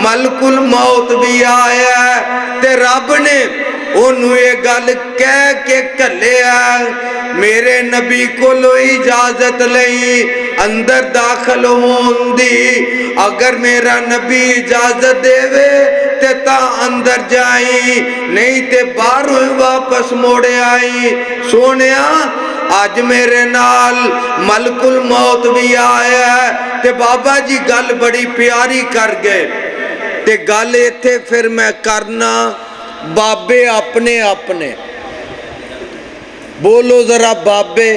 ملک الموت بھی آیا ہے، تے رب نے انہوں یہ گل کہہ کے کلے آئے میرے نبی کو لو اجازت لئی اندر داخل ہون دی، اگر میرا نبی اجازت دے وے تے تا اندر جائیں نہیں تے باہروں واپس موڑے آئیں۔ سونیا آج میرے نال ملک الموت بھی آیا ہے، تے بابا جی گل بڑی پیاری کر گئے، تے گل ایتھے پھر میں کرنا بابے اپنے اپنے، بولو ذرا بابے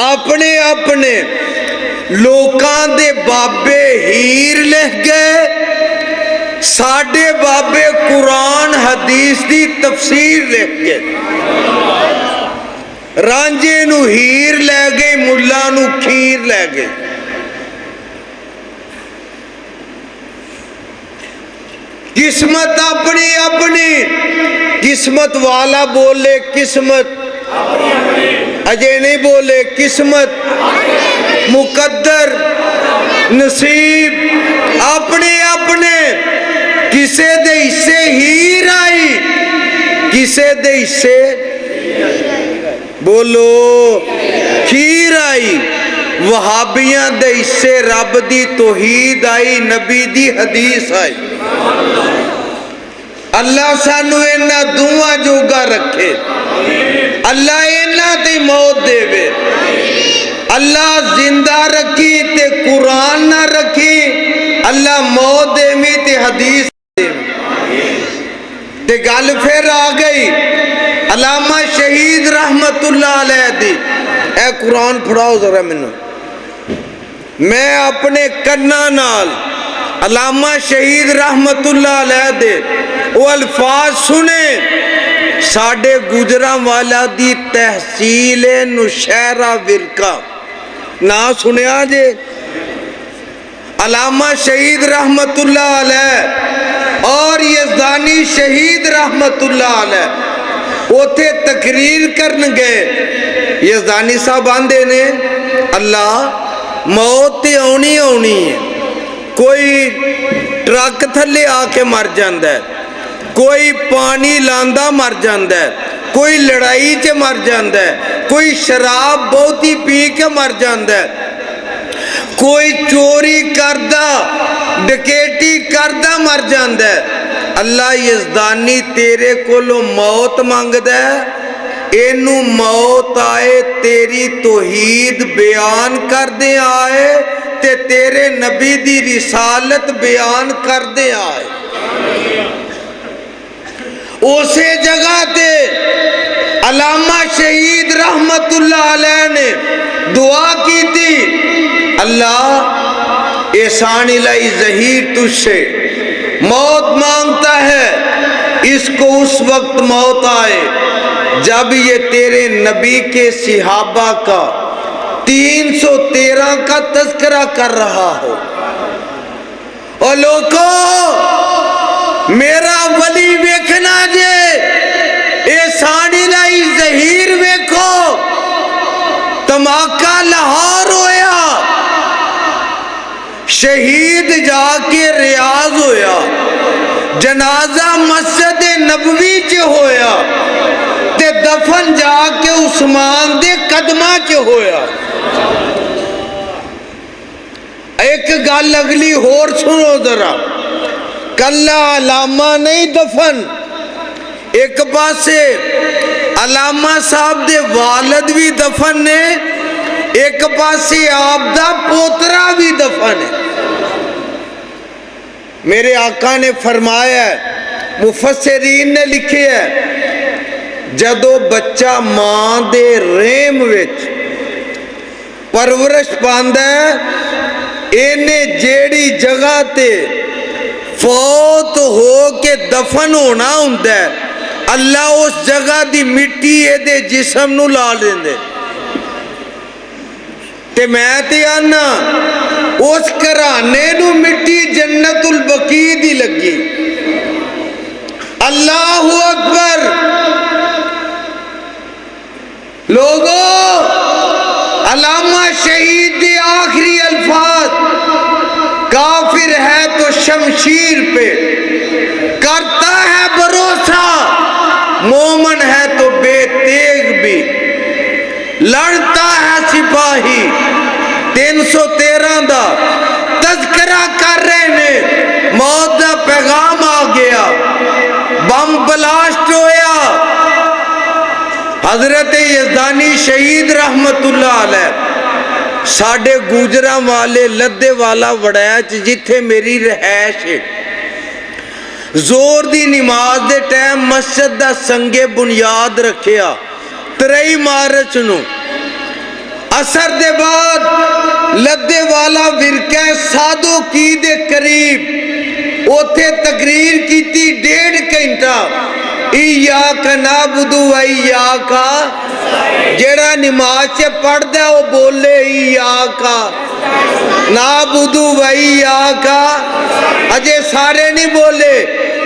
اپنے اپنے، لوکاں دے بابے ہیر لکھ گئے، ساڈے بابے قرآن حدیث دی تفسیر لکھ گئے، رانجے نو ہیر لے گئے، ملا نو کھیر لے گئے۔ قسمت اپنی اپنی، قسمت والا بولے قسمت، اجے نہیں بولے قسمت، مقدر، نصیب اپنے اپنے، کسے دے حصے ہیر آئی، کسے دے حصے بولو کھیر آئی، وہابیاں دے حصے رب دی توحید آئی، نبی دی حدیث آئی۔ اللہ سانو انہاں دوواں جوگا رکھے۔ اللہ اینا تے موت دے وے اللہ زندہ رکھی تے قرآن نہ رکھی اللہ موت دے میں تے حدیث دے تے گل پھر آ گئی علامہ شہید رحمت اللہ علیہ دی اے قرآن پڑھاؤ ذرا منو میں اپنے کناں نال علامہ شہید رحمت اللہ علیہ دے وہ الفاظ سنے ساڑھے گجراں والا دی تحصیل نشہرہ ورقہ نا سنیا جے علامہ شہید رحمت اللہ علیہ اور یزدانی شہید رحمت اللہ علیہ وہ تھے تقریر کرن گئے یزدانی صاحب آندے نے اللہ موت تے آنی آنی ہے کوئی ٹرک تھلے آ کے مر جاندہ ہے کوئی پانی لاندہ مر جاندہ ہے کوئی لڑائی چے مر جاندہ ہے کوئی شراب بہتی پی کے مر جاندہ ہے کوئی چوری کردہ ڈکیٹی کردہ مر جاندہ ہے اللہ یزدانی تیرے کو لو موت مانگ دے اینو موت آئے تیری توحید بیان کر دے آئے تے تیرے نبی دی رسالت بیان کر دے آئے اسے جگہ تے علامہ شہید رحمت اللہ علیہ نے دعا کی تھی اللہ احسان الہی ظہیر تجھ سے موت مانگتا ہے اس کو اس وقت موت آئے جب یہ تیرے نبی کے صحابہ کا 313 کا تذکرہ کر رہا ہو اور لوگوں میرا ولی ویکھنا جے احسان الہی ظہیر ویکھو تماکہ لاہور ہویا شہید جا کے ریاض ہویا جنازہ مسجد نبوی چ ہویا تے دفن جا کے عثمان دے قدمہ چ ہویا ایک گل اگلی ہور سنو ذرا کلہ علامہ نہیں دفن ایک پاسے علامہ صاحب دے والد بھی دفن نے ایک پاسے آپ دا پوترا بھی دفن ہے میرے آقا نے فرمایا ہے مفسرین نے لکھے ہے جدو بچہ ماں دے رحم وچ پرورش پاندہ ہے اینے جیڑی جگہ تے فوت ہو کے دفن ہونا ہوندہ ہے اللہ اس جگہ دی مٹی دے جسم نو لا لیندے تے میں تے آنا اس کرانے نو مٹی جنت البقیع دی لگی اللہ اکبر لوگوں علامہ شہید دی آخری الفاظ کافر ہے تو شمشیر پہ کرتا ہے بھروسہ مومن ہے تو بے تیغ بھی لڑتا ہے سپاہی 313 دا تذکرہ کر رہے نے موت دا پیغام آ گیا بم بلاسٹ ہویا حضرت یزدانی شہید رحمت اللہ علیہ ساڑھے گوجراں والے لدے والا وڑیچ جتھے میری رہائش ہے زور دی نماز دے ٹائم مسجد دا سنگے بنیاد رکھیا 3 مارچ نو اثر دے بعد لدے والا ورکہ سادو کی دے قریب اوتھے تقریر کی تھی 1.5 گھنٹہ ایاک نعبد و ایاک جیڑا نماز سے پڑھ دے وہ بولے ایاک نعبد و ایاک اجے سارے نہیں بولے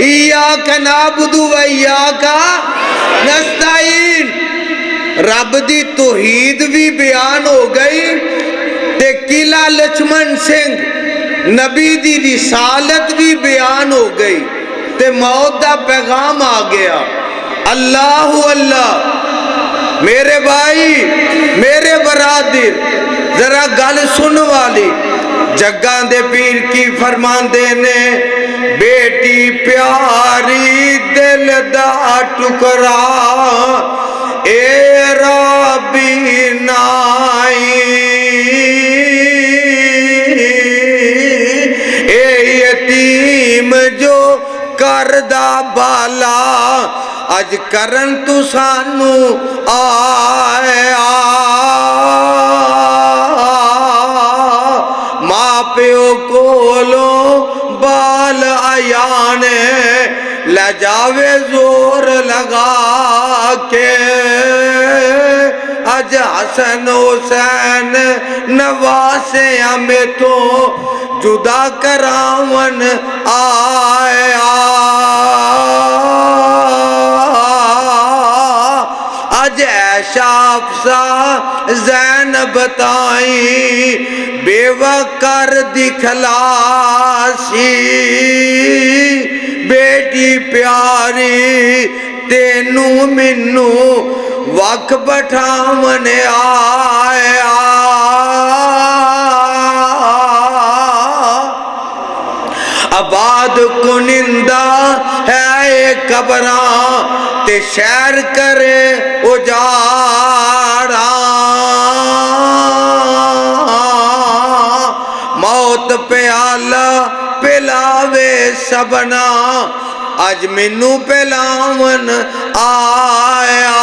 ایاک نعبد و ایاک نستعین رب دی توحید بھی بیان ہو گئی تے قلعہ لچمن سنگھ نبی دی رسالت بھی بیان ہو گئی تے موت دا پیغام آ گیا اللہ اللہ میرے بھائی میرے برادر ذرا گل سن والی جگاں دے پیر کی فرمان دینے بیٹی پیاری دل دا ٹکرا اے ربی نائی اے یتیم جو کردہ بالا اج کرن تو سانو آیا ماں پیو کولوں بال آیانے لے جاوے زور لگا کے اج حسن حسین نواسے ہمیں تو جدا کراون آیا اج عائشہ افسا زینب تائیں بیوہ کر دکھلاسی بیٹی پیاری تینوں منوں وقت بٹھاون آیا آباد کنندہ ہے قبراں تے شہر کرے اجاڑا موت پیالہ پلاوے سبنا اج مینوں پلاون آیا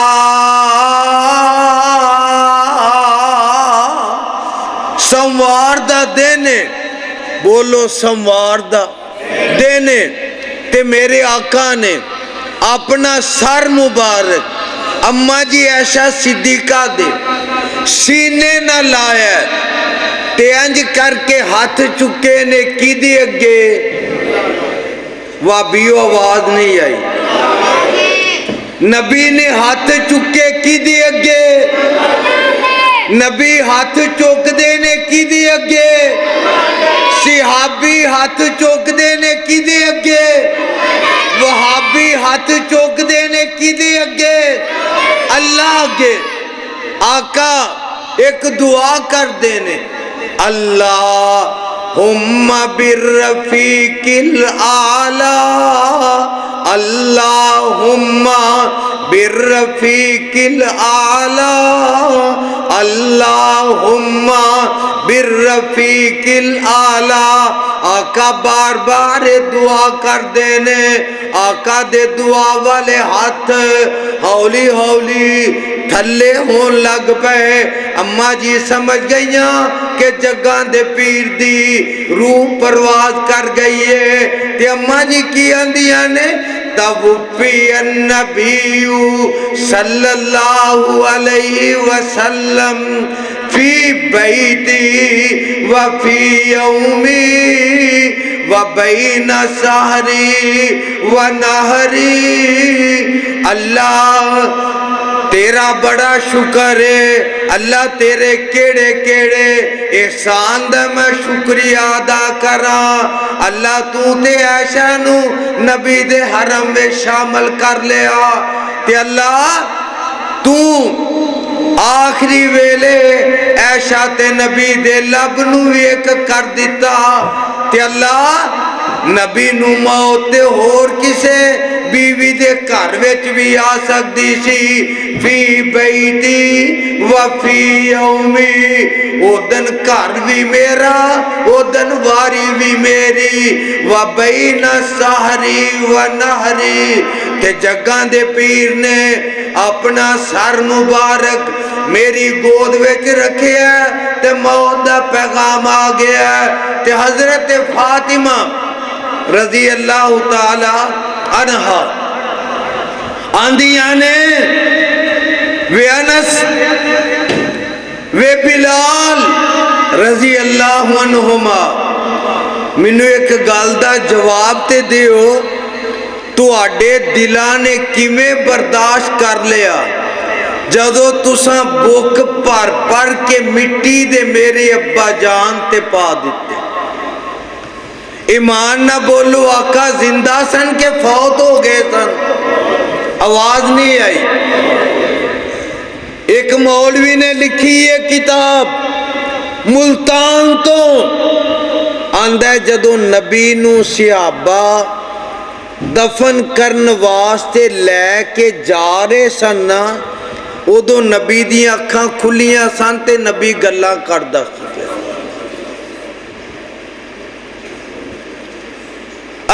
سموار دا دینے بولو سموار دا دینے تے میرے آقا نے اپنا سر مبارک اماں جی عائشہ صدیقہ دے سینے نہ لایا تے انج کر کے ہاتھ چکے نے کی دی اگے وابیو آواز نہیں آئی نبی نے ہاتھ چکے کی دی اگے نبی ہاتھ چوک دینے کی دی اگے صحابی ہاتھ چوک دینے کی دی اگے وہابی ہاتھ چوک دینے کی دی اگے اللہ اگے آقا ایک دعا کر دینے اللہم بالرفیق الاعلی اللہم بالرفیق الاعلی اللہم بالرفیق الاعلی آقا بار بار دعا کر دینے آقا دے دعا والے ہاتھ ہولی ہولی تھلے ہون لگ پے اماں جی سمجھ گئیاں کہ جگہ دے پیر دی روح پرواز کر گئی ہے تے اماں جی کی اندیاں نے توفی النبی صلی اللہ علیہ وسلم فی بیتی وفی یومی وبین سحری ونہری اللہ تیرا بڑا شکر ہے اللہ تیرے کیڑے کیڑے احسان دے میں شکریہ ادا کراں اللہ تو تے عائشہ نو نبی دے حرم میں شامل کر لیا تے اللہ تو آخری ویلے عائشہ تے نبی دے لب نو ایک کر دیتا تے اللہ نبی نو موت تے ہور کسے بیوی دے گھر وچ بھی آ سکتی سی فی بیتی وفی یومی او دن گھر بھی میرا او دن واری بھی میری وبین سحری ونہری تے جگہ دے پیر نے اپنا سر مبارک میری گود وچ رکھیا تے موت دا پیغام آ گیا تے حضرت فاطمہ رضی اللہ تعالی عنہا آندیاں نے وے انس وے بلال رضی اللہ عنہما مینوں ایک گل دا جواب تے دیو تو آڈے دلاں نے کیویں برداشت کر لیا جدو تساں بک پر پر کے مٹی دے میرے ابا جان تے پا دیتے ایمان نہ بولو آقا زندہ سن کے فوت ہو گئے سن آواز نہیں آئی ایک مولوی نے لکھی یہ کتاب ملتان تو آندہ جدو نبی نو صحابہ دفن کرن واسطے لے کے جا رہے سن ਉਦੋਂ ਨਬੀ ਦੀਆਂ ਅੱਖਾਂ ਖੁੱਲੀਆਂ ਸਨ ਤੇ ਨਬੀ ਗੱਲਾਂ ਕਰਦਾ ਸੀ।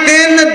3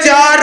4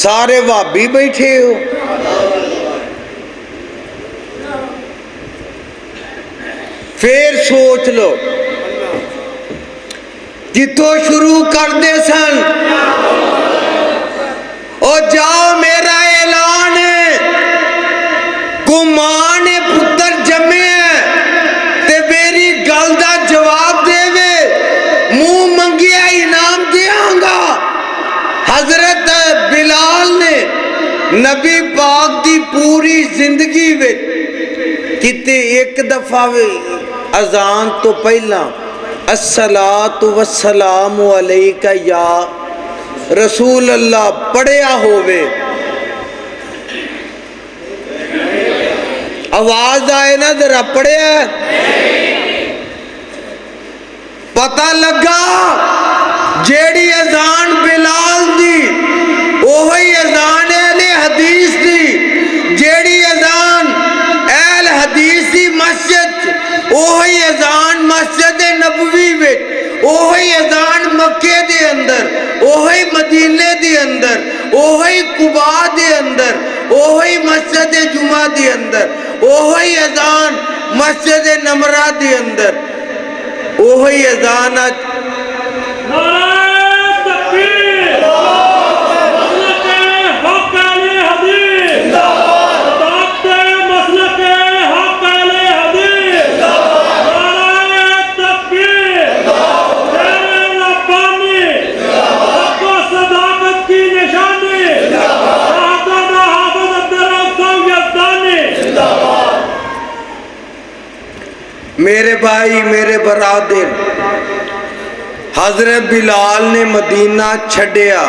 سارے وہابی بیٹھے ہو. پھر سوچ لو جتوں شروع کرتے سن او جاؤ میرا اعلان ہے کو ماں نے پتر جمے تے میری گل دا جواب دے منہ منگیا انعام دیاں گا. حضرت بلال نے نبی پاک دی پوری زندگی وچ کتے ایک دفعہ اذان تو پہلا الصلاۃ والسلام علیک یا رسول اللہ پڑھیا ہووے؟ آواز آئے نا ذرا پڑھیا. پتہ لگا جیڑی اذان بلال دی اوہی اذان اہل حدیث دی، جیڑی اذان اہل حدیث دی مسجد اوہی اذان مسجد نبوی وچ، اوہی اذان مکے دے اندر، اوہی مدینے دے اندر، اوہی قباء دے اندر، اوہی مسجد جمعہ دے اندر، اوہی اذان مسجد نمرہ دے اندر، اوہی اذان میرے بھائی میرے برادر، حضرت بلال نے مدینہ چھڑیا،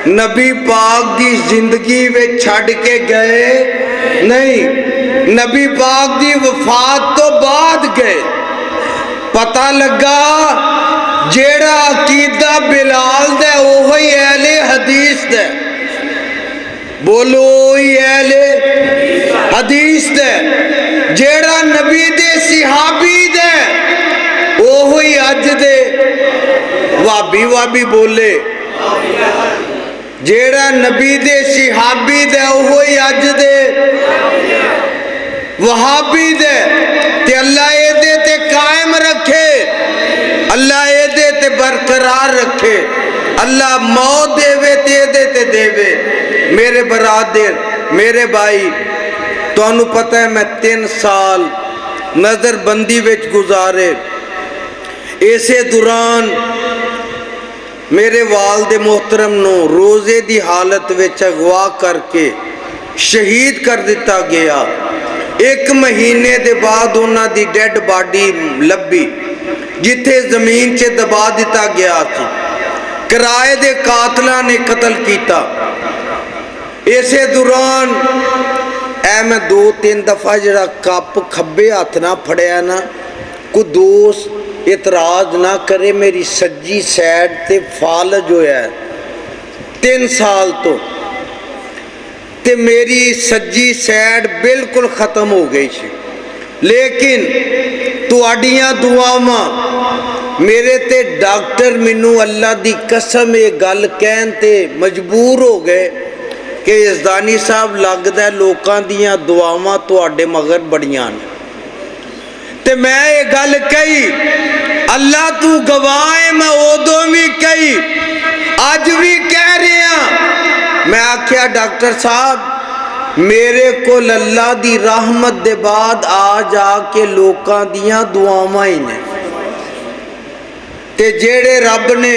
نبی پاک دی زندگی میں چھڑ کے گئے نہیں، نبی پاک دی وفات تو بعد گئے. پتہ لگا جیڑا عقیدہ بلال دے اوہی اہل حدیث دے. بولو اوہی اہل حدیث دے. جیڑا نبی دے صحابی دے اوہی اج دے وابی بولے. جیڑا نبی دے صحابی دے اوہی اج دے وہابی دے. تے اللہ اے دے تے قائم رکھے، اللہ اے دے تے برقرار رکھے، اللہ موت دے وے تے دے تے دے وے. میرے برادر میرے بھائی، تو انہوں پتہ ہے میں 3 سال نظر بندی وچ گزارے. اسے دوران میرے والد محترم نو روزے دی حالت وچ اغوا کر کے شہید کر دیتا گیا. 1 مہینے دے بعد انہاں دی ڈیڈ باڈی لبی جتھے زمین چے دبا دیتا گیا تھی. کرائے دے قاتلہ نے قتل کیتا. اسے دوران اے میں 2-3 دفعہ جڑا کپ کھبے ہاتھ نہ پھڑیا نا، کو دوست اعتراض نہ کرے، میری سجی سیڈ تے فالج ہویا ہے 3 سال تو، تے میری سجی سیڈ بالکل ختم ہو گئی چھے. لیکن تو اڈیاں دعاواں میرے تے ڈاکٹر منو اللہ دی قسم یہ گل کہن تے مجبور ہو گئے کہ یزدانی صاحب لگدا ہے لوکاں دیاں دعاواں تواڈے مگر بڑیاں نے. تے میں یہ گل کہی، اللہ تو گواہ ہے، میں اودوں بھی کہی اج بھی کہہ رہے ہیں. میں آکھیا ڈاکٹر صاحب میرے کو اللہ دی رحمت دے بعد آ جا کے لوکاں دیاں دعاواں ہی نے، تے جیڑے رب نے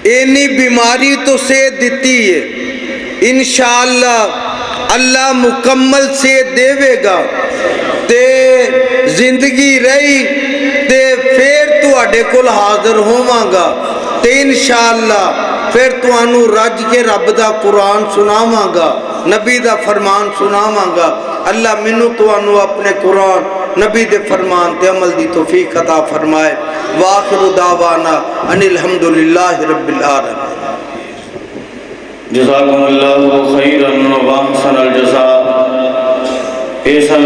اینی بیماری تو صحت دیتی ہے، انشاءاللہ اللہ مکمل صحت دے گا. تے زندگی رہی تے پھر تواڈے کول حاضر ہوواں گا، تے انشاءاللہ پھر تانوں رج کے رب دا قرآن سناواں گا، نبی دا فرمان سناواں گا. اللہ منو تانوں اپنے قرآن نبی دے فرمان تے عمل دی توفیق عطا فرمائے. وآخر دعوانا ان الحمدللہ رب العالمین. جزاکم اللہ خیرا واحسن الجزاء. ایسا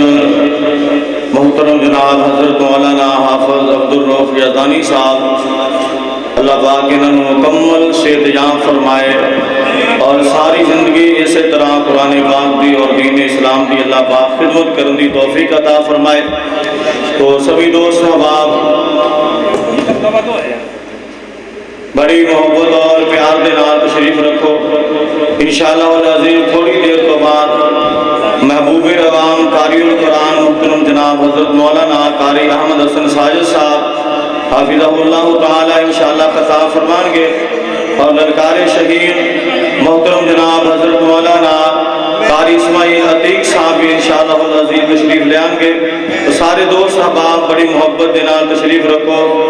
محترم جناب حضرت مولانا حافظ عبدالرؤف یزدانی صاحب اللہ پاک انہوں مکمل صحت یاب فرمائے اور ساری زندگی اسی طرح قرآن پاک دی اور دین اسلام دی اللہ پاک خدمت کرن دی توفیق عطا فرمائے۔ تو سبھی دوست احباب بڑی محبت اور پیار دے نال تشریف رکھو۔ انشاءاللہ العزیز تھوڑی دیر تو بعد محبوب عوام قاری القرآن محترم جناب حضرت مولانا قاری احمد حسن ساجد صاحب حافظہ اللہ تعالی انشاءاللہ خطاب فرمان گے، اور للکار شہید محترم جناب حضرت مولانا قاری اسماعیل عتیق صاحب بھی انشاءاللہ العزیز تشریف لے آئیں گے۔ تو سارے دوست احباب بڑی محبت دے نال تشریف رکھو۔